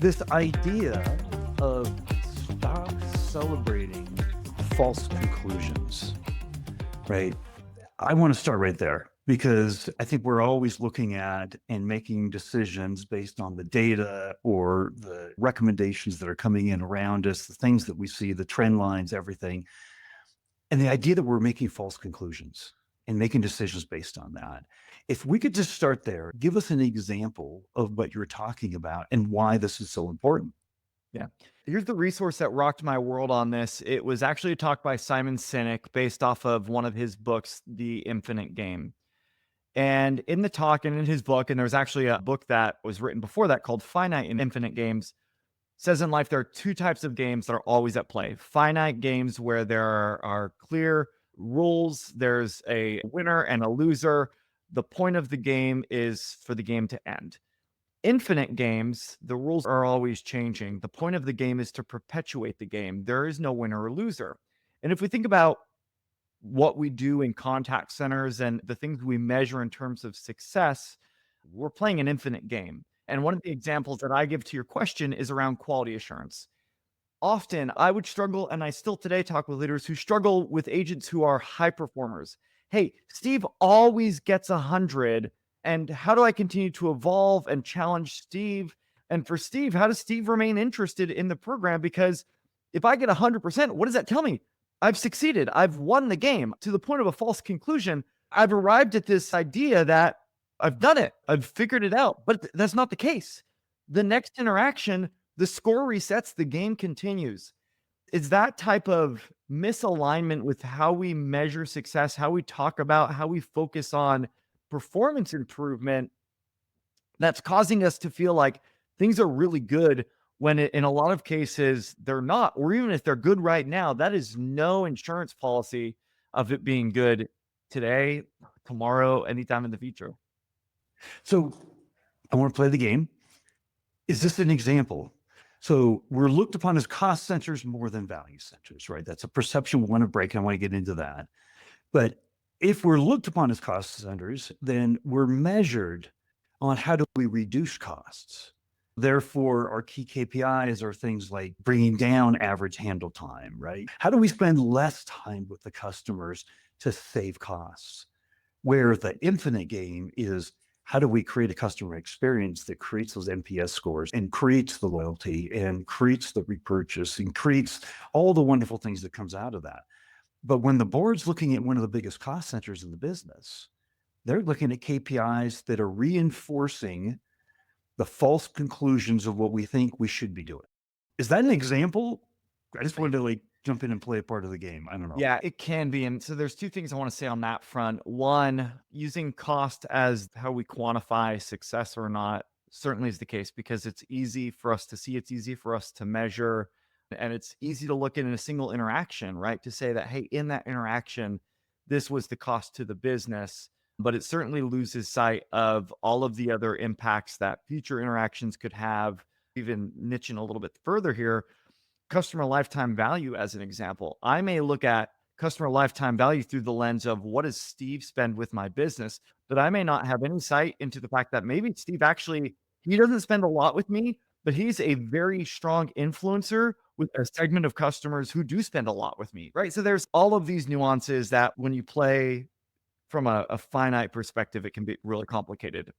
This idea of stop celebrating false conclusions, right? I want to start right there because I think we're always looking at and making decisions based on the data or the recommendations that are coming in around us, the things that we see, the trend lines, everything. And the idea that we're making false conclusions and making decisions based on that. If we could just start there, give us an example of what you're talking about and why this is so important. Yeah. Here's the resource that rocked my world on this. It was actually a talk by Simon Sinek based off of one of his books, The Infinite Game. And in the talk and in his book, and there's actually a book that was written before that called Finite and Infinite Games, says in life there are two types of games that are always at play. Finite games where there are clear rules, there's a winner and a loser. The point of the game is for the game to end. Infinite games, the rules are always changing. The point of the game is to perpetuate the game. There is no winner or loser. And if we think about what we do in contact centers and the things we measure in terms of success, we're playing an infinite game. And one of the examples that I give to your question is around quality assurance. Often I would struggle, and I still today talk with leaders who struggle with agents who are high performers. Hey, Steve always gets 100. And how do I continue to evolve and challenge Steve? And for Steve, how does Steve remain interested in the program? Because if I get 100%, what does that tell me? I've succeeded. I've won the game to the point of a false conclusion. I've arrived at this idea that I've done it. I've figured it out, but that's not the case. The next interaction, the score resets, the game continues. It's that type of misalignment with how we measure success, how we talk about, how we focus on performance improvement that's causing us to feel like things are really good when in a lot of cases they're not, or even if they're good right now, that is no insurance policy of it being good today, tomorrow, anytime in the future. So I want to play the game. Is this an example? So we're looked upon as cost centers more than value centers, right? That's a perception we want to break. And I want to get into that. But if we're looked upon as cost centers, then we're measured on how do we reduce costs. Therefore, our key KPIs are things like bringing down average handle time, right? How do we spend less time with the customers to save costs? Where the infinite game is how do we create a customer experience that creates those NPS scores and creates the loyalty and creates the repurchase and creates all the wonderful things that comes out of that. But when the board's looking at one of the biggest cost centers in the business, they're looking at KPIs that are reinforcing the false conclusions of what we think we should be doing. Is that an example? I just wanted to like jump in and play a part of the game. I don't know. Yeah, it can be. And so there's two things I want to say on that front. One, using cost as how we quantify success or not certainly is the case because it's easy for us to see, it's easy for us to measure, and it's easy to look at in a single interaction, right? To say that, hey, in that interaction, this was the cost to the business, but it certainly loses sight of all of the other impacts that future interactions could have. Even niching a little bit further here, customer lifetime value as an example. I may look at customer lifetime value through the lens of what does Steve spend with my business, but I may not have any sight into the fact that maybe Steve actually he doesn't spend a lot with me, but he's a very strong influencer with a segment of customers who do spend a lot with me, right? So there's all of these nuances that when you play from a finite perspective, it can be really complicated.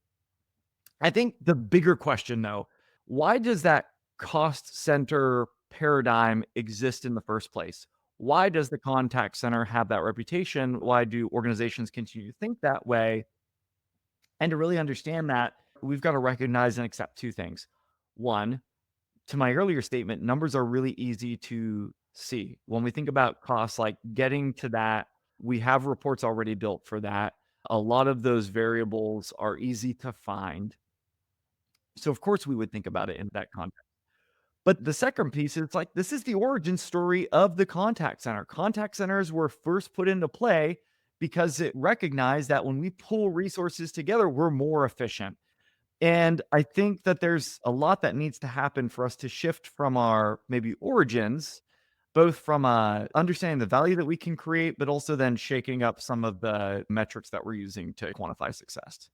I think the bigger question though, why does that cost center paradigm exist in the first place? Why does the contact center have that reputation? Why do organizations continue to think that way? And to really understand that, we've got to recognize and accept two things. One, to my earlier statement, numbers are really easy to see. When we think about costs, like getting to that, we have reports already built for that. A lot of those variables are easy to find. So of course we would think about it in that context. But the second piece is like this is the origin story of the contact center. Contact centers were first put into play because it recognized that when we pull resources together, we're more efficient. And I think that there's a lot that needs to happen for us to shift from our maybe origins, both from understanding the value that we can create, but also then shaking up some of the metrics that we're using to quantify success.